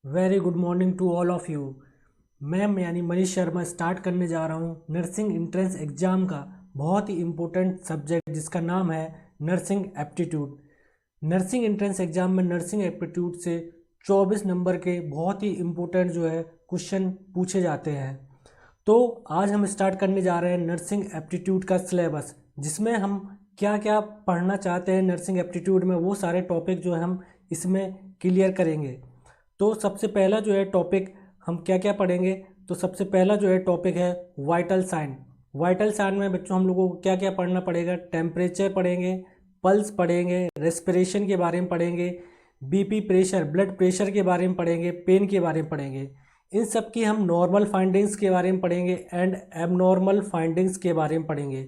Very good morning to all of you. Ma'am यानी Manish Sharma start करने जा रहा हूँ नर्सिंग एंट्रेंस एग्ज़ाम का बहुत ही इम्पोर्टेंट सब्जेक्ट जिसका नाम है nursing aptitude. Nursing entrance exam में नर्सिंग एप्टीट्यूड से 24 नंबर के बहुत ही इम्पोर्टेंट क्वेश्चन पूछे जाते हैं। तो आज हम स्टार्ट करने जा रहे हैं नर्सिंग एप्टीट्यूड का सिलेबस, जिसमें हम क्या क्या पढ़ना चाहते हैं नर्सिंग एप्टीट्यूड में, वो सारे टॉपिक हम इसमें क्लियर करेंगे। तो सबसे पहला टॉपिक हम क्या क्या पढ़ेंगे, तो सबसे पहला टॉपिक है वाइटल साइन। वाइटल साइन में बच्चों हम लोगों को क्या क्या पढ़ना पड़ेगा, टेम्परेचर पढ़ेंगे, पल्स पढ़ेंगे, रेस्पिरेशन के बारे में पढ़ेंगे, बीपी प्रेशर ब्लड प्रेशर के बारे में पढ़ेंगे, पेन के बारे में पढ़ेंगे। इन सब की हम नॉर्मल फाइंडिंग्स के बारे में पढ़ेंगे एंड एबनॉर्मल फाइंडिंग्स के बारे में पढ़ेंगे।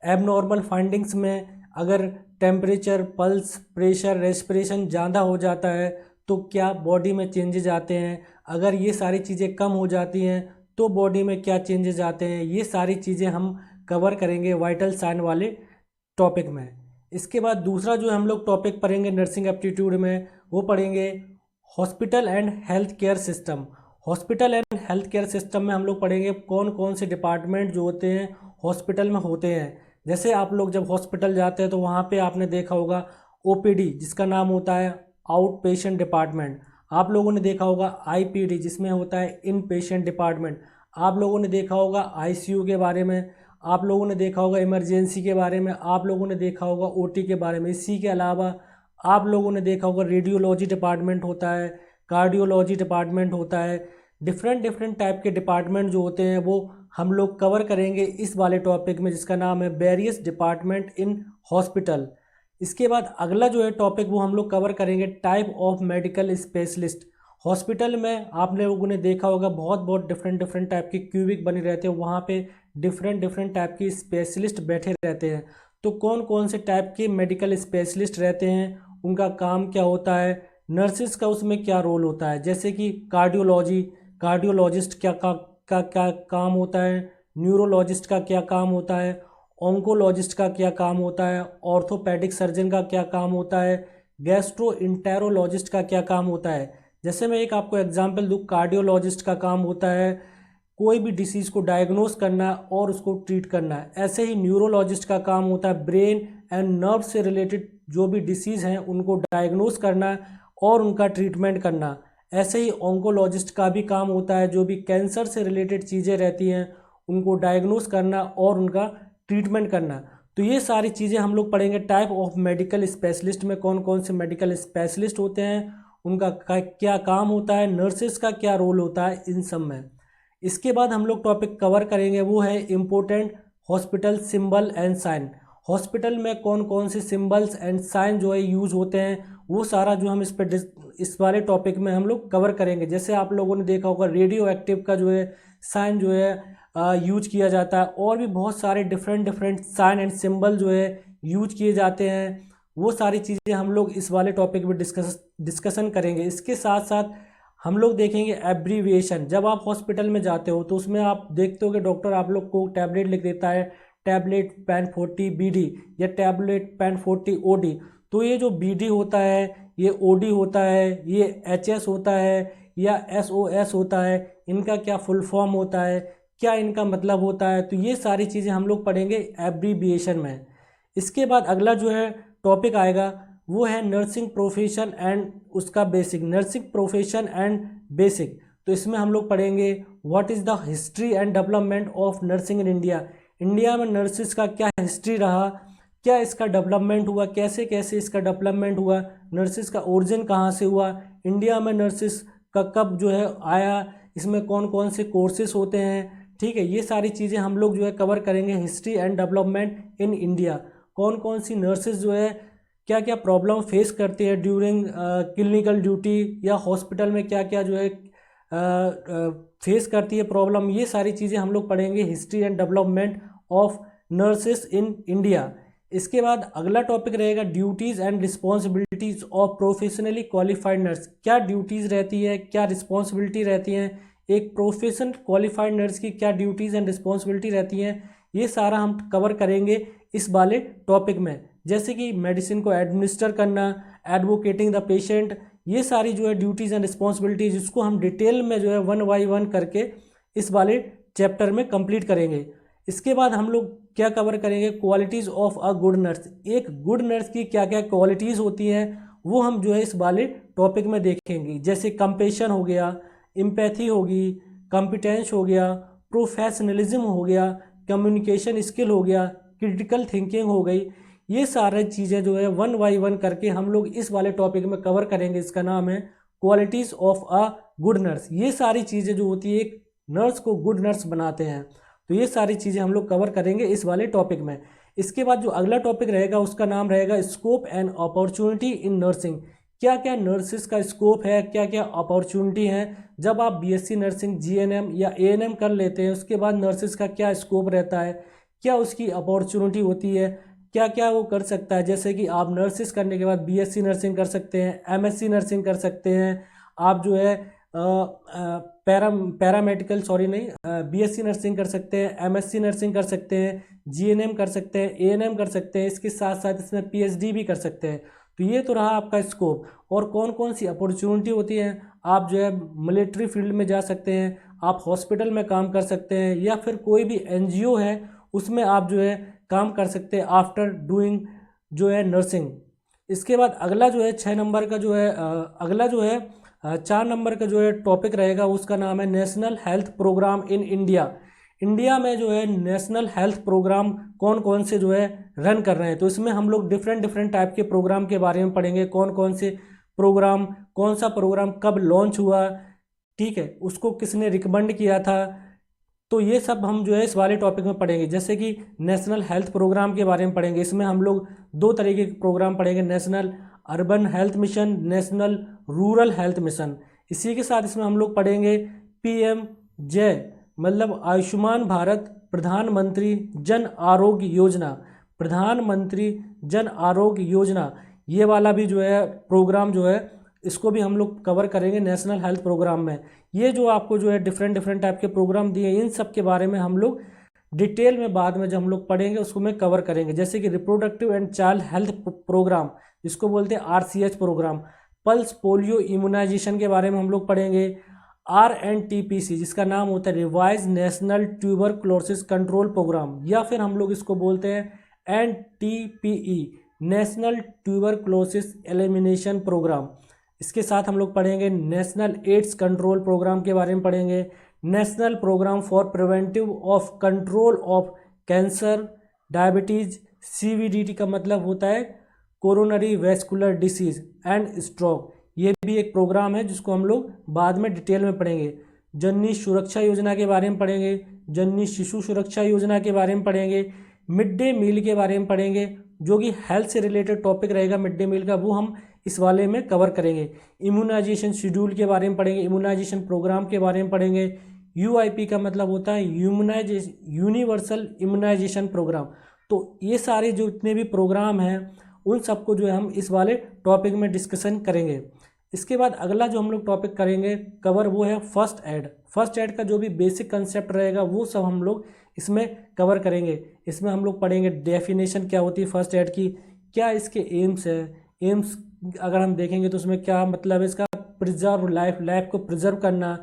एबनॉर्मल फाइंडिंग्स में अगर टेम्परेचर, पल्स, प्रेशर, रेस्पिरेशन ज़्यादा हो जाता है तो क्या बॉडी में चेंजेज आते हैं, अगर ये सारी चीज़ें कम हो जाती हैं तो बॉडी में क्या चेंजेस आते हैं, ये सारी चीज़ें हम कवर करेंगे वाइटल साइन वाले टॉपिक में। इसके बाद दूसरा हम लोग टॉपिक पढ़ेंगे नर्सिंग एप्टीट्यूड में, वो पढ़ेंगे hospital and health care system. Hospital and health care system में हम लोग पढ़ेंगे कौन कौन से डिपार्टमेंट जो होते हैं हॉस्पिटल में होते हैं। जैसे आप लोग जब हॉस्पिटल जाते हैं तो वहाँ पे आपने देखा होगा ओपीडी जिसका नाम होता है आउट पेशेंट डिपार्टमेंट। आप लोगों ने देखा होगा आईपीडी जिसमें होता है इन पेशेंट डिपार्टमेंट। आप लोगों ने देखा होगा आईसीयू के बारे में, आप लोगों ने देखा होगा इमरजेंसी के बारे में, आप लोगों ने देखा होगा ओटी के बारे में। इसी के अलावा आप लोगों ने देखा होगा रेडियोलॉजी डिपार्टमेंट होता है, कार्डियोलॉजी डिपार्टमेंट होता है। डिफरेंट डिफरेंट टाइप के डिपार्टमेंट जो होते हैं वो हम लोग कवर करेंगे इस वाले टॉपिक में, जिसका नाम है वेरियस डिपार्टमेंट इन हॉस्पिटल। इसके बाद अगला टॉपिक वो हम लोग कवर करेंगे type of medical specialist. Hospital में आप लोगों ने देखा होगा बहुत बहुत डिफरेंट डिफरेंट टाइप के क्यूबिक बने रहते हैं, वहाँ पे डिफरेंट डिफरेंट टाइप की स्पेशलिस्ट बैठे रहते हैं। तो कौन कौन से टाइप के मेडिकल स्पेशलिस्ट रहते हैं, उनका काम क्या होता है, नर्सिस का उसमें क्या रोल होता है। जैसे कि कार्डियोलॉजिस्ट क्या काम होता है, न्यूरोलॉजिस्ट का क्या काम होता है, ऑन्कोलॉजिस्ट का क्या काम होता है, ऑर्थोपेडिक सर्जन का क्या काम होता है, गैस्ट्रोइंटेरोलॉजिस्ट का क्या काम होता है। जैसे मैं एक आपको एग्जांपल दूँ, कार्डियोलॉजिस्ट का काम होता है कोई भी डिसीज़ को डायग्नोस करना और उसको ट्रीट करना है। ऐसे ही न्यूरोलॉजिस्ट का काम होता है ब्रेन एंड नर्व से रिलेटेड जो भी डिसीज़ हैं उनको डायग्नोस करना और उनका ट्रीटमेंट करना। ऐसे ही ऑन्कोलॉजिस्ट का भी काम होता है जो भी कैंसर से रिलेटेड चीज़ें रहती हैं उनको डायग्नोस करना और उनका ट्रीटमेंट करना। तो ये सारी चीज़ें हम लोग पढ़ेंगे टाइप ऑफ मेडिकल स्पेशलिस्ट में, कौन कौन से मेडिकल स्पेशलिस्ट होते हैं, उनका क्या काम होता है, नर्सेस का क्या रोल होता है इन सब में। इसके बाद हम लोग टॉपिक कवर करेंगे वो है important hospital symbol and sign. Hospital में कौन कौन से सिंबल्स एंड साइन यूज़ होते हैं वो सारा हम इस वाले टॉपिक में हम लोग कवर करेंगे। जैसे आप लोगों ने देखा होगा रेडियो एक्टिव का साइन यूज किया जाता है, और भी बहुत सारे different different sign and symbol use किए जाते हैं। वो सारी चीज़ें हम लोग इस वाले टॉपिक में डिस्कशन करेंगे। इसके साथ साथ हम लोग देखेंगे एब्रीविएशन। जब आप हॉस्पिटल में जाते हो तो उसमें आप देखते हो कि डॉक्टर आप लोग को टैबलेट लिख देता है, टैबलेट पैन 40 BD या टैबलेट पैन 40 OD। तो ये जो BD होता है, ये OD होता है, ये HS होता है या SOS होता है, इनका क्या फुल फॉर्म होता है, क्या इनका मतलब होता है। तो ये सारी चीज़ें हम लोग पढ़ेंगे एब्रीविएशन में। इसके बाद अगला टॉपिक आएगा वो है नर्सिंग प्रोफेशन एंड उसका basic, nursing profession and basic. तो इसमें हम लोग पढ़ेंगे what is the history and development of nursing in India. India में नर्सिस का क्या हिस्ट्री रहा, क्या इसका डेवलपमेंट हुआ, कैसे कैसे इसका डेवलपमेंट हुआ, नर्सिस का ओरिजिन कहाँ से हुआ, इंडिया में नर्सिस का कब आया, इसमें कौन कौन से कोर्सेज होते हैं। ठीक है, ये सारी चीज़ें हम लोग कवर करेंगे। History and development in India, कौन कौन सी नर्सेज क्या क्या प्रॉब्लम फेस करती है ड्यूरिंग क्लिनिकल ड्यूटी या हॉस्पिटल में क्या क्या फेस करती है प्रॉब्लम। ये सारी चीज़ें हम लोग पढ़ेंगे history and development of nurses in India. इसके बाद अगला टॉपिक रहेगा duties and responsibilities of professionally qualified nurse. क्या ड्यूटीज़ रहती है, क्या रिस्पॉन्सिबिलिटी रहती हैं, एक प्रोफेशन क्वालिफाइड नर्स की क्या ड्यूटीज़ एंड रिस्पॉन्सिबिलिटी रहती हैं, ये सारा हम कवर करेंगे इस वाले टॉपिक में। जैसे कि मेडिसिन को एडमिनिस्टर करना, एडवोकेटिंग द पेशेंट, ये सारी जो है ड्यूटीज़ एंड रिस्पॉन्सिबिलिटीज इसको हम डिटेल में जो है 1 बाई 1 करके इस वाले चैप्टर में कंप्लीट करेंगे। इसके बाद हम लोग क्या कवर करेंगे, qualities of a good nurse. एक गुड नर्स की क्या क्या क्वालिटीज़ होती हैं वो हम जो है इस वाले टॉपिक में देखेंगे, जैसे कंपेशन हो गया, एम्पैथी होगी, कॉम्पिटेंस हो गया, प्रोफेशनलिज्म हो गया, कम्युनिकेशन स्किल हो गया, क्रिटिकल थिंकिंग हो गई। ये सारी चीज़ें जो है 1 बाई 1 करके हम लोग इस वाले टॉपिक में कवर करेंगे। इसका नाम है qualities of a good nurse. ये सारी चीज़ें जो होती है एक नर्स को गुड नर्स बनाते हैं, तो ये सारी चीज़ें हम लोग कवर करेंगे इस वाले टॉपिक में। इसके बाद जो अगला टॉपिक रहेगा उसका नाम रहेगा scope and opportunity in nursing. क्या क्या नर्सिस का स्कोप है, क्या क्या अपॉर्चुनिटी है। जब आप बीएससी नर्सिंग, जीएनएम या एएनएम कर लेते हैं उसके बाद नर्सिस का क्या स्कोप रहता है, क्या उसकी अपॉर्चुनिटी होती है, क्या क्या वो कर सकता है। जैसे कि आप नर्सिस करने के बाद बीएससी नर्सिंग कर सकते हैं, एमएससी नर्सिंग कर सकते हैं, आप जो है पैरामेडिकल बीएससी नर्सिंग कर सकते हैं, एमएससी नर्सिंग कर सकते हैं, जीएनएम कर सकते हैं, एएनएम कर सकते हैं, इसके साथ साथ इसमें पीएचडी भी कर सकते हैं। तो ये तो रहा आपका स्कोप। और कौन कौन सी अपॉर्चुनिटी होती है, आप जो है मिलिट्री फील्ड में जा सकते हैं, आप हॉस्पिटल में काम कर सकते हैं, या फिर कोई भी एनजीओ है उसमें आप जो है काम कर सकते हैं आफ्टर डूइंग जो है नर्सिंग। इसके बाद अगला जो है 6 नंबर का जो है अगला जो है 4 नंबर का जो है टॉपिक रहेगा उसका नाम है national health program in India. India में जो है नेशनल हेल्थ प्रोग्राम कौन कौन से जो है रन कर रहे हैं, तो इसमें हम लोग डिफरेंट टाइप के प्रोग्राम के बारे में पढ़ेंगे। कौन कौन से प्रोग्राम, कौन सा प्रोग्राम कब लॉन्च हुआ, ठीक है, उसको किसने रिकमेंड किया था। तो ये सब हम जो है इस वाले टॉपिक में पढ़ेंगे। जैसे कि नेशनल हेल्थ प्रोग्राम के बारे में पढ़ेंगे, इसमें हम लोग 2 तरीके के प्रोग्राम पढ़ेंगे, national urban health mission, national rural health mission. इसी के साथ इसमें हम लोग पढ़ेंगे पीएम जय मतलब आयुष्मान भारत प्रधानमंत्री जन आरोग्य योजना, प्रधानमंत्री जन आरोग्य योजना, ये वाला भी जो है प्रोग्राम जो है इसको भी हम लोग कवर करेंगे नेशनल हेल्थ प्रोग्राम में। ये जो आपको जो है डिफरेंट टाइप के प्रोग्राम दिए इन सब के बारे में हम लोग डिटेल में बाद में जब हम लोग पढ़ेंगे उसको में कवर करेंगे। जैसे कि reproductive and child health program जिसको बोलते हैं RCH program, pulse polio immunization के बारे में हम लोग पढ़ेंगे, RNTPC जिसका नाम होता है revise national tuberculosis control program, या फिर हम लोग इसको बोलते हैं NTPE national tuberculosis elimination program. इसके साथ हम लोग पढ़ेंगे नेशनल एड्स कंट्रोल प्रोग्राम के बारे में पढ़ेंगे, national program for preventive of control of cancer, diabetes, CVD का मतलब होता है coronary vascular disease and stroke, ये भी एक प्रोग्राम है जिसको हम लोग बाद में डिटेल में पढ़ेंगे। जननी सुरक्षा योजना के बारे में पढ़ेंगे, जननी शिशु सुरक्षा योजना के बारे में पढ़ेंगे, मिड डे मील के बारे में पढ़ेंगे, जो कि हेल्थ से रिलेटेड टॉपिक रहेगा मिड डे मील का, वो हम इस वाले में कवर करेंगे। इम्यूनाइजेशन शेड्यूल के बारे में पढ़ेंगे, इम्यूनाइजेशन प्रोग्राम के बारे में पढ़ेंगे। UIP का मतलब होता है यूनिवर्सल इम्यूनाइजेशन प्रोग्राम। तो ये सारे जो इतने भी प्रोग्राम हैं उन सबको जो है हम इस वाले टॉपिक में डिस्कशन करेंगे। इसके बाद अगला जो हम लोग टॉपिक करेंगे कवर वो है फर्स्ट एड। फर्स्ट एड का जो भी बेसिक कंसेप्ट रहेगा वो सब हम लोग इसमें कवर करेंगे। इसमें हम लोग पढ़ेंगे डेफिनेशन क्या होती है फर्स्ट एड की, क्या इसके एम्स है, एम्स अगर हम देखेंगे तो उसमें क्या मतलब है इसका, प्रिजर्व लाइफ को प्रिजर्व करना,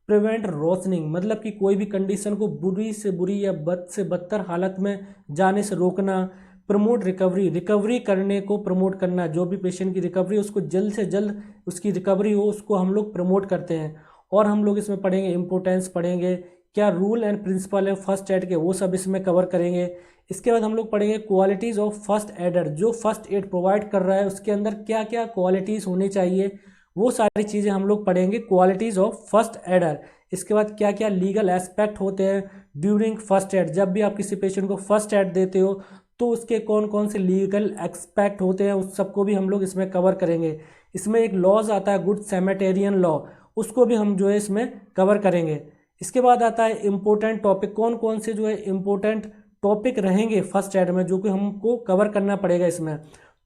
प्रिवेंट रोसनिंग मतलब कि कोई भी कंडीशन को बुरी से बुरी या बद से बदतर हालत में जाने से रोकना, प्रमोट रिकवरी करने को प्रमोट करना, जो भी पेशेंट की रिकवरी उसको जल्द से जल्द उसकी रिकवरी हो उसको हम लोग प्रमोट करते हैं। और हम लोग इसमें पढ़ेंगे इम्पोर्टेंस पढ़ेंगे, क्या रूल एंड प्रिंसिपल है फर्स्ट एड के, वो सब इसमें कवर करेंगे। इसके बाद हम लोग पढ़ेंगे क्वालिटीज़ ऑफ फर्स्ट एडर, जो फर्स्ट एड प्रोवाइड कर रहा है उसके अंदर क्या क्या क्वालिटीज़ होनी चाहिए, वो सारी चीज़ें हम लोग पढ़ेंगे क्वालिटीज़ ऑफ फर्स्ट एडर। इसके बाद क्या क्या लीगल एस्पेक्ट होते हैं ड्यूरिंग फर्स्ट एड, जब भी आप किसी पेशेंट को फर्स्ट एड देते हो तो उसके कौन कौन से लीगल एस्पेक्ट होते हैं उस सबको भी हम लोग इसमें कवर करेंगे। इसमें एक लॉज आता है गुड सैनिटेरियन लॉ, उसको भी हम जो है इसमें कवर करेंगे। इसके बाद आता है इम्पोर्टेंट टॉपिक, कौन कौन से जो है इम्पोर्टेंट टॉपिक रहेंगे फर्स्ट एड में जो कि हमको कवर करना पड़ेगा इसमें।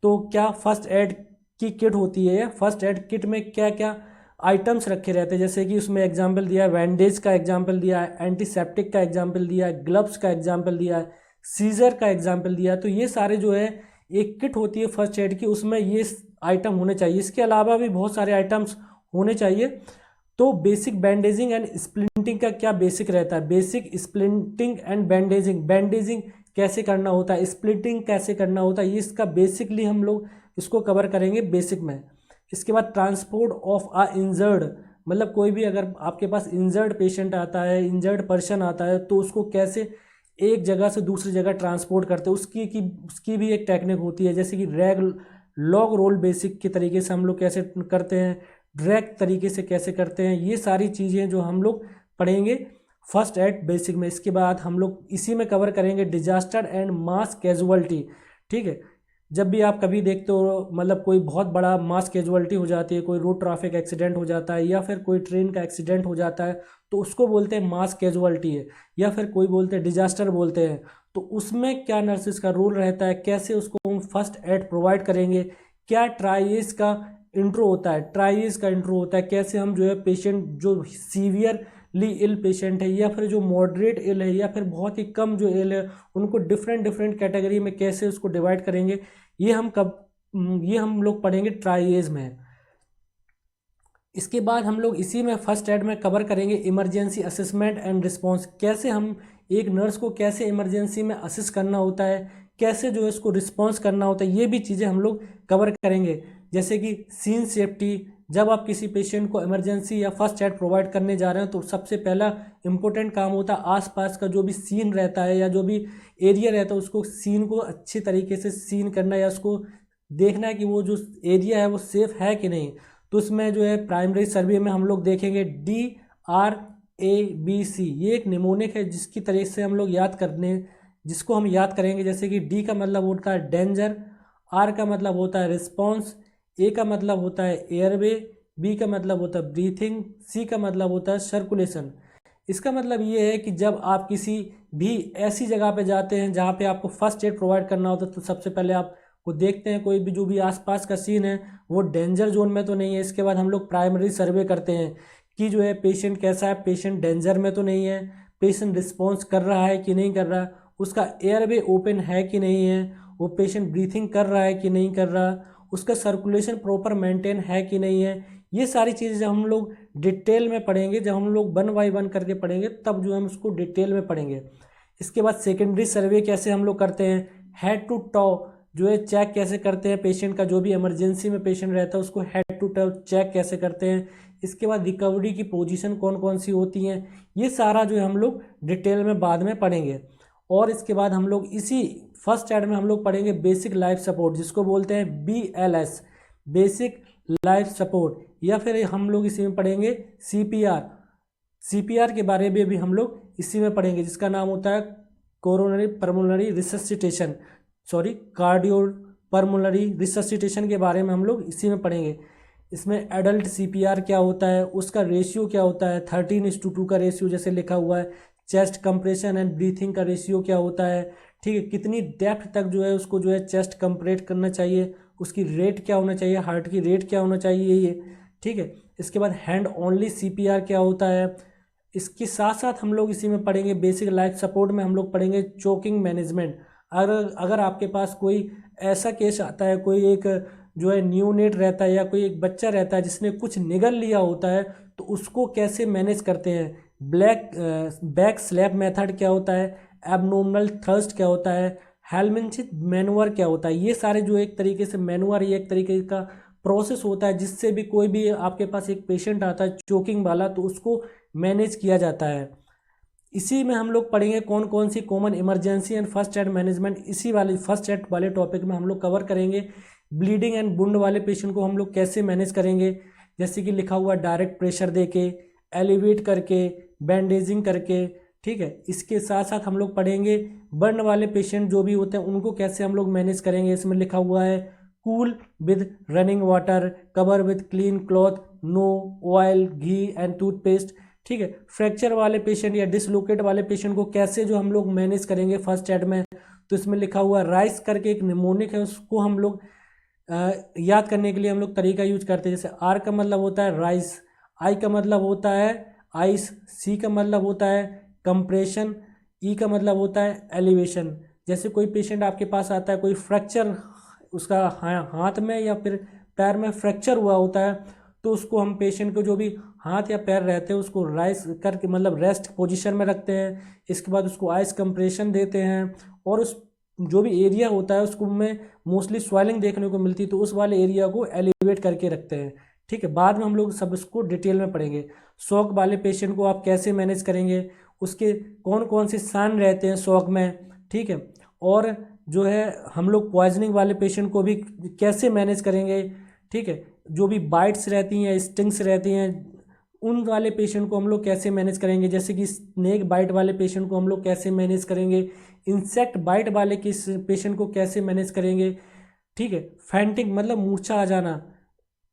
तो क्या फर्स्ट एड की किट होती है, फर्स्ट एड किट में क्या क्या आइटम्स रखे रहते हैं, जैसे कि उसमें एग्जाम्पल दिया है बैंडेज का एग्जाम्पल दिया है, एंटीसेप्टिक का एग्जाम्पल दिया है, ग्लव्स का एग्जाम्पल दिया है, सीजर का एग्जाम्पल दिया है। तो ये सारे जो है एक किट होती है फर्स्ट एड की, उसमें ये आइटम होने चाहिए। इसके अलावा भी बहुत सारे आइटम्स होने चाहिए। तो बेसिक बैंडेजिंग एंड स्प्लिंटिंग का क्या बेसिक रहता है? Basic splinting and bandaging, bandaging कैसे करना होता है, स्प्लिटिंग कैसे करना होता है, ये इसका बेसिकली हम लोग इसको कवर करेंगे बेसिक में। इसके बाद ट्रांसपोर्ट ऑफ अ इंजर्ड, मतलब कोई भी अगर आपके पास इंजर्ड पेशेंट आता है, इंजर्ड पर्सन आता है, तो उसको कैसे एक जगह से दूसरी जगह ट्रांसपोर्ट करते हैं, उसकी भी एक टेक्निक होती है। जैसे कि रैग लॉग रोल बेसिक के तरीके से हम लोग कैसे करते हैं, ड्रैग तरीके से कैसे करते हैं, ये सारी चीज़ें जो हम लोग पढ़ेंगे फर्स्ट एड बेसिक में। इसके बाद हम लोग इसी में कवर करेंगे डिजास्टर एंड मास कैजुअलिटी। ठीक है, जब भी आप कभी देखते हो, मतलब कोई बहुत बड़ा मास कैजुअलिटी हो जाती है, कोई रोड ट्रैफिक एक्सीडेंट हो जाता है या फिर कोई ट्रेन का एक्सीडेंट हो जाता है, तो उसको बोलते हैं मास कैजुअलिटी है, या फिर कोई बोलते हैं डिजास्टर बोलते हैं। तो उसमें क्या नर्सिस का रोल रहता है, कैसे उसको हम फर्स्ट एड प्रोवाइड करेंगे, क्या ट्राइएज का इंट्रो होता है, ट्राइएज का इंट्रो होता है, कैसे हम जो है पेशेंट जो सीवियरली इल पेशेंट है या फिर जो मॉडरेट इल है या फिर बहुत ही कम जो इल है, उनको डिफरेंट डिफरेंट कैटेगरी में कैसे उसको डिवाइड करेंगे, ये हम लोग पढ़ेंगे ट्राइएज में। इसके बाद हम लोग इसी में फर्स्ट एड में कवर करेंगे इमरजेंसी असेसमेंट एंड रिस्पांस, कैसे हम एक नर्स को कैसे इमरजेंसी में असिस्ट करना होता है, कैसे जो है इसको रिस्पांस करना होता है, ये भी चीज़ें हम लोग कवर करेंगे। जैसे कि सीन सेफ्टी, जब आप किसी पेशेंट को इमरजेंसी या फर्स्ट एड प्रोवाइड करने जा रहे हैं तो सबसे पहला इंपॉर्टेंट काम होता है आसपास का जो भी सीन रहता है या जो भी एरिया रहता है, उसको सीन को अच्छी तरीके से सीन करना या उसको देखना है कि वो जो एरिया है वो सेफ है कि नहीं। तो उसमें जो है प्राइमरी सर्वे में हम लोग देखेंगे DRABC, ये एक निमोनिक है जिसकी तरह से हम लोग जिसको हम याद करेंगे। जैसे कि D का मतलब होता है डेंजर, R का मतलब होता है रिस्पॉन्स, A का मतलब होता है एयरवे, B का मतलब होता है ब्रीथिंग, C का मतलब होता है सर्कुलेशन। इसका मतलब ये है कि जब आप किसी भी ऐसी जगह पे जाते हैं जहाँ पे आपको फर्स्ट एड प्रोवाइड करना होता है, तो सबसे पहले आप वो देखते हैं कोई भी जो भी आसपास का सीन है वो डेंजर जोन में तो नहीं है। इसके बाद हम लोग प्राइमरी सर्वे करते हैं कि जो है पेशेंट कैसा है, पेशेंट डेंजर में तो नहीं है, पेशेंट रिस्पॉन्स कर रहा है कि नहीं कर रहा, उसका एयरवे ओपन है कि नहीं है, वो पेशेंट ब्रीथिंग कर रहा है कि नहीं कर रहा, उसका सर्कुलेशन प्रॉपर मेंटेन है कि नहीं है। ये सारी चीज़ें जब हम लोग डिटेल में पढ़ेंगे, जब हम लोग 1 बाय 1 करके पढ़ेंगे, तब जो हम उसको डिटेल में पढ़ेंगे। इसके बाद सेकेंडरी सर्वे कैसे हम लोग करते हैं, हेड टू टॉ जो है चेक कैसे करते हैं पेशेंट का, जो भी इमरजेंसी में पेशेंट रहता है उसको हेड टू टो चेक कैसे करते हैं। इसके बाद रिकवरी की पोजीशन कौन कौन सी होती हैं, ये सारा जो है हम लोग डिटेल में बाद में पढ़ेंगे। और इसके बाद हम लोग इसी फर्स्ट एड में हम लोग पढ़ेंगे बेसिक लाइफ सपोर्ट, जिसको बोलते हैं BLS, बेसिक लाइफ सपोर्ट, या फिर हम लोग इसी में पढ़ेंगे CPR के बारे में भी हम लोग इसी में पढ़ेंगे, जिसका नाम होता है coronary pulmonary resuscitation, sorry cardio pulmonary resuscitation के बारे में हम लोग इसी में पढ़ेंगे। इसमें एडल्ट CPR क्या होता है, उसका रेशियो क्या होता है, 13:2 का रेशियो जैसे लिखा हुआ है। चेस्ट कंप्रेशन एंड ब्रीथिंग का रेशियो क्या होता है, ठीक है, कितनी डेप्थ तक जो है उसको जो है चेस्ट कंप्रेट करना चाहिए, उसकी रेट क्या होना चाहिए, हार्ट की रेट क्या होना चाहिए, ये ठीक है। इसके बाद हैंड ओनली CPR क्या होता है। इसके साथ साथ हम लोग इसी में पढ़ेंगे बेसिक लाइफ सपोर्ट में हम लोग पढ़ेंगे चोकिंग मैनेजमेंट। अगर आपके पास कोई ऐसा केस आता है, कोई एक जो है न्यूनेट रहता है या कोई एक बच्चा रहता है जिसने कुछ निगल लिया होता है, तो उसको कैसे मैनेज करते हैं। बैक स्लैप मेथड क्या होता है, एबनॉर्मल थ्रस्ट क्या होता है, हेलमिंथिक मैनुअर क्या होता है, ये सारे जो एक तरीके से मैनुअर, ये एक तरीके का प्रोसेस होता है जिससे भी कोई भी आपके पास एक पेशेंट आता है चोकिंग वाला, तो उसको मैनेज किया जाता है। इसी में हम लोग पढ़ेंगे कौन कौन सी common emergency and first aid management, इसी वाले फर्स्ट एड वाले टॉपिक में हम लोग कवर करेंगे। ब्लीडिंग एंड वुंड वाले पेशेंट को हम लोग कैसे मैनेज करेंगे, जैसे कि लिखा हुआ डायरेक्ट प्रेशर देके, एलिवेट करके, बैंडेजिंग करके, ठीक है। इसके साथ साथ हम लोग पढ़ेंगे बर्न वाले पेशेंट जो भी होते हैं उनको कैसे हम लोग मैनेज करेंगे। इसमें लिखा हुआ है cool with running water, cover with clean cloth, no oil, ghee and toothpaste, ठीक है। फ्रैक्चर वाले पेशेंट या डिसलोकेट वाले पेशेंट को कैसे जो हम लोग मैनेज करेंगे फर्स्ट एड में, तो इसमें लिखा हुआ राइस करके एक निमोनिक है, उसको हम लोग याद करने के लिए हम लोग तरीका यूज करते हैं। जैसे R का मतलब होता है राइस, I का मतलब होता है आइस, C का मतलब होता है कंप्रेशन, E का मतलब होता है एलिवेशन। जैसे कोई पेशेंट आपके पास आता है, कोई फ्रैक्चर उसका हाथ में या फिर पैर में फ्रैक्चर हुआ होता है तो उसको हम पेशेंट को जो भी हाथ या पैर रहते हैं उसको राइस करके मतलब रेस्ट पोजीशन में रखते हैं। इसके बाद उसको आइस कंप्रेशन देते हैं और उस जो भी एरिया होता है उसको में मोस्टली स्वेलिंग देखने को मिलती है तो उस वाले एरिया को एलिवेट करके रखते हैं। ठीक है, बाद में हम लोग सब इसको डिटेल में पढ़ेंगे। शॉक वाले पेशेंट को आप कैसे मैनेज करेंगे, उसके कौन कौन से साइन रहते हैं शॉक में। ठीक है, और जो है हम लोग पॉइजनिंग वाले पेशेंट को भी कैसे मैनेज करेंगे। ठीक है, जो भी बाइट्स रहती हैं, स्टिंग्स रहती हैं, उन वाले पेशेंट को हम लोग कैसे मैनेज करेंगे। जैसे कि स्नेक बाइट वाले पेशेंट को हम लोग कैसे मैनेज करेंगे, इंसेक्ट बाइट वाले किस पेशेंट को कैसे मैनेज करेंगे। ठीक है, फैंटिंग मतलब मूर्छा आ जाना,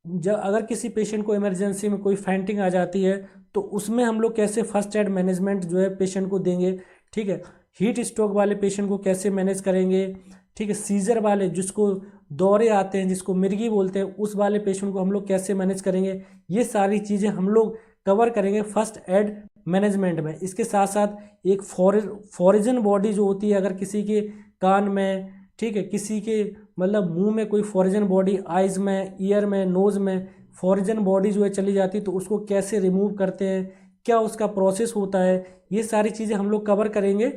जब अगर किसी पेशेंट को इमरजेंसी में कोई फैंटिंग आ जाती है तो उसमें हम लोग कैसे फर्स्ट एड मैनेजमेंट जो है पेशेंट को देंगे। ठीक है, हीट स्ट्रोक वाले पेशेंट को कैसे मैनेज करेंगे। ठीक है, सीजर वाले जिसको दौरे आते हैं, जिसको मिर्गी बोलते हैं, उस वाले पेशेंट को हम लोग कैसे मैनेज करेंगे। ये सारी चीज़ें हम लोग कवर करेंगे फर्स्ट एड मैनेजमेंट में। इसके साथ साथ एक फॉरिजन बॉडी जो होती है, अगर किसी के कान में, ठीक है, किसी के मतलब मुंह में कोई फॉरिजन बॉडी, आइज़ में, ईयर में, नोज़ में फॉरिजन बॉडी जो है चली जाती है तो उसको कैसे रिमूव करते हैं, क्या उसका प्रोसेस होता है, ये सारी चीज़ें हम लोग कवर करेंगे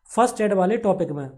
फर्स्ट एड वाले टॉपिक में।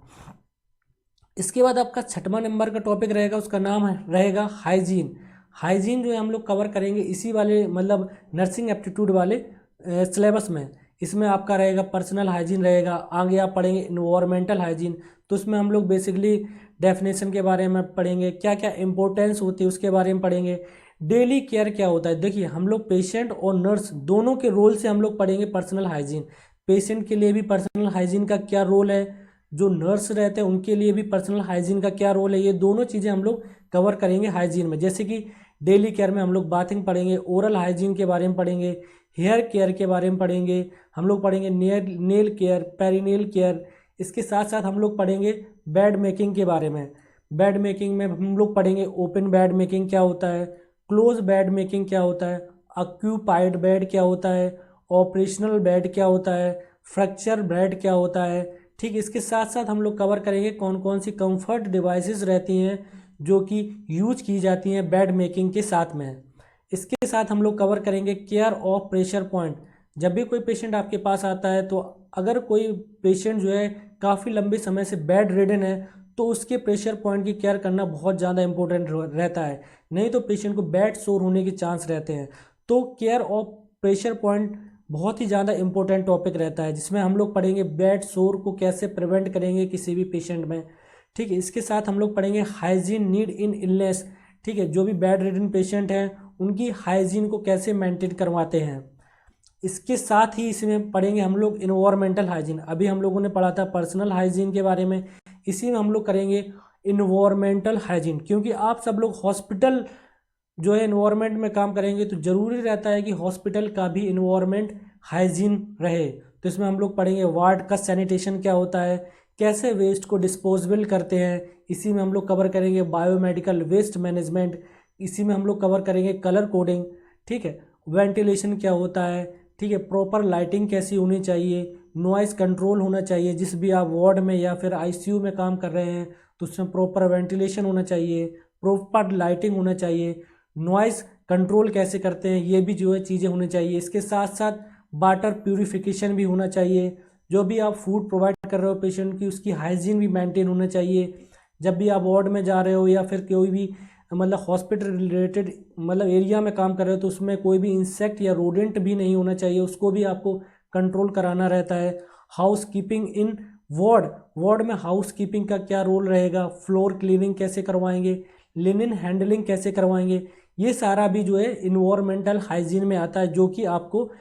इसके बाद आपका 6वां नंबर का टॉपिक रहेगा, उसका नाम रहेगा हाइजीन। हाइजीन जो है हम लोग कवर करेंगे इसी वाले मतलब नर्सिंग एप्टीट्यूड वाले सिलेबस में। इसमें आपका रहेगा पर्सनल हाइजीन रहेगा, आगे आप पढ़ेंगे इन्वायरमेंटल हाइजीन। तो उसमें हम लोग बेसिकली डेफिनेशन के बारे में पढ़ेंगे, क्या क्या इंपॉर्टेंस होती है उसके बारे में पढ़ेंगे। डेली केयर क्या होता है, देखिए हम लोग पेशेंट और नर्स दोनों के रोल से हम लोग पढ़ेंगे पर्सनल हाइजीन। पेशेंट के लिए भी पर्सनल हाइजीन का क्या रोल है, जो नर्स रहते हैं उनके लिए भी पर्सनल हाइजीन का क्या रोल है, ये दोनों चीज़ें हम लोग कवर करेंगे हाइजीन में। जैसे कि डेली केयर में हम लोग बाथिंग पढ़ेंगे, ओरल हाइजीन के बारे में पढ़ेंगे, हेयर केयर के बारे में पढ़ेंगे, हम लोग पढ़ेंगे नेल केयर, पेरिनेल केयर। इसके साथ साथ हम लोग पढ़ेंगे बेड मेकिंग के बारे में। बेड मेकिंग में हम लोग पढ़ेंगे ओपन बेड मेकिंग क्या होता है, क्लोज बेड मेकिंग क्या होता है, ऑक्यूपाइड बेड क्या होता है, ऑपरेशनल बेड क्या होता है, फ्रैक्चर बेड क्या होता है। ठीक, इसके साथ साथ हम लोग कवर करेंगे कौन कौन सी कंफर्ट डिवाइसेस रहती हैं जो कि यूज की जाती हैं बेड मेकिंग के साथ में। इसके साथ हम लोग कवर करेंगे केयर ऑफ प्रेशर पॉइंट। जब भी कोई पेशेंट आपके पास आता है तो अगर कोई पेशेंट जो है काफ़ी लंबे समय से बेड रिडन है तो उसके प्रेशर पॉइंट की केयर करना बहुत ज़्यादा इंपॉर्टेंट रहता है, नहीं तो पेशेंट को बेड सोर होने के चांस रहते हैं। तो केयर ऑफ प्रेशर पॉइंट बहुत ही ज़्यादा इंपॉर्टेंट टॉपिक रहता है, जिसमें हम लोग पढ़ेंगे बेड सोर को कैसे प्रिवेंट करेंगे किसी भी पेशेंट में। ठीक है, इसके साथ हम लोग पढ़ेंगे हाइजीन नीड इन इलनेस। ठीक है, जो भी बेड रिडन पेशेंट हैं उनकी हाइजीन को कैसे मेंटेन करवाते हैं। इसके साथ ही इसमें पढ़ेंगे हम लोग इन्वायरमेंटल हाइजीन। अभी हम लोगों ने पढ़ा था पर्सनल हाइजीन के बारे में, इसी में हम लोग करेंगे इन्वायरमेंटल हाइजीन। क्योंकि आप सब लोग हॉस्पिटल जो है इन्वायरमेंट में काम करेंगे तो ज़रूरी रहता है कि हॉस्पिटल का भी इन्वायरमेंट हाइजीन रहे। तो इसमें हम लोग पढ़ेंगे वार्ड का सैनिटेशन क्या होता है, कैसे वेस्ट को डिस्पोजेबल करते हैं। इसी में हम लोग कवर करेंगे बायोमेडिकल वेस्ट मैनेजमेंट। इसी में हम लोग कवर करेंगे कलर कोडिंग। ठीक है, वेंटिलेशन क्या होता है। ठीक है, प्रॉपर लाइटिंग कैसी होनी चाहिए, नॉइस कंट्रोल होना चाहिए। जिस भी आप वार्ड में या फिर आईसीयू में काम कर रहे हैं तो उसमें प्रॉपर वेंटिलेशन होना चाहिए, प्रॉपर लाइटिंग होना चाहिए, नॉइस कंट्रोल कैसे करते हैं ये भी जो है चीज़ें होनी चाहिए। इसके साथ साथ वाटर प्यूरिफिकेशन भी होना चाहिए। जो भी आप फूड प्रोवाइड कर रहे हो पेशेंट की उसकी हाइजीन भी मेंटेन होना चाहिए। जब भी आप वार्ड में जा रहे हो या फिर कोई भी मतलब हॉस्पिटल रिलेटेड मतलब एरिया में काम कर रहे हो तो उसमें कोई भी इंसेक्ट या रोडेंट भी नहीं होना चाहिए, उसको भी आपको कंट्रोल कराना रहता है। हाउस कीपिंग इन वार्ड में हाउस कीपिंग का क्या रोल रहेगा, फ्लोर क्लीनिंग कैसे करवाएंगे, लिनिन हैंडलिंग कैसे करवाएंगे, ये सारा भी जो है इन्वायरमेंटल हाइजीन में आता है, जो कि आपको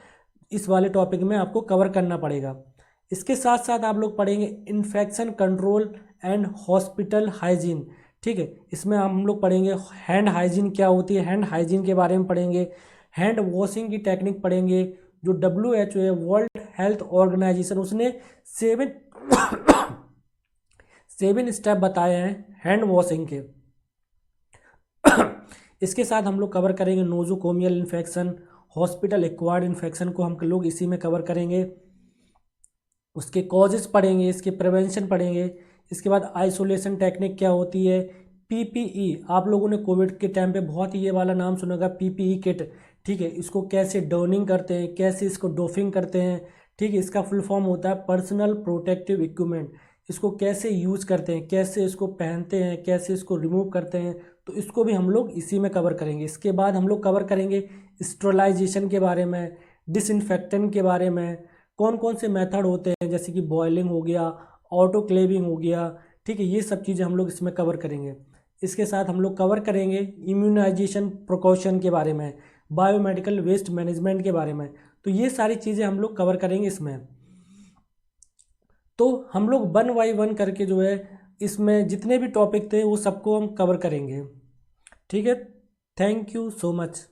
इस वाले टॉपिक में आपको कवर करना पड़ेगा। इसके साथ साथ आप लोग पढ़ेंगे infection control and hospital hygiene. ठीक है, इसमें हम लोग पढ़ेंगे हैंड हाइजीन क्या होती है, हैंड हाइजीन के बारे में पढ़ेंगे, हैंड वॉशिंग की टेक्निक पढ़ेंगे। जो WHO है वर्ल्ड हेल्थ ऑर्गेनाइजेशन, उसने 7 स्टेप बताए हैं हैंड वॉशिंग के। इसके साथ हम लोग कवर करेंगे nosocomial infection, hospital acquired infection को हम लोग इसी में कवर करेंगे। उसके कॉजेस पढ़ेंगे, इसके प्रिवेंशन पढ़ेंगे। इसके बाद आइसोलेशन टेक्निक क्या होती है, पीपीई, आप लोगों ने कोविड के टाइम पे बहुत ही ये वाला नाम सुना होगा, पीपीई किट। ठीक है, इसको कैसे डोनिंग करते हैं, कैसे इसको डोफिंग करते हैं। ठीक है, इसका फुल फॉर्म होता है पर्सनल प्रोटेक्टिव इक्विपमेंट। इसको कैसे यूज़ करते हैं, कैसे इसको पहनते हैं, कैसे इसको रिमूव करते हैं, तो इसको भी हम लोग इसी में कवर करेंगे। इसके बाद हम लोग कवर करेंगे स्टेरिलाइजेशन के बारे में, डिसइंफेक्टेंट के बारे में, कौन कौन से मेथड होते हैं, जैसे कि बॉयलिंग हो गया, ऑटोक्लेविंग हो गया। ठीक है, ये सब चीज़ें हम लोग इसमें कवर करेंगे। इसके साथ हम लोग कवर करेंगे इम्यूनाइजेशन प्रिकॉशन के बारे में, बायोमेडिकल वेस्ट मैनेजमेंट के बारे में। तो ये सारी चीज़ें हम लोग कवर करेंगे इसमें। तो हम लोग वन बाई वन करके जो है इसमें जितने भी टॉपिक थे वो सबको हम कवर करेंगे। ठीक है, थैंक यू सो मच।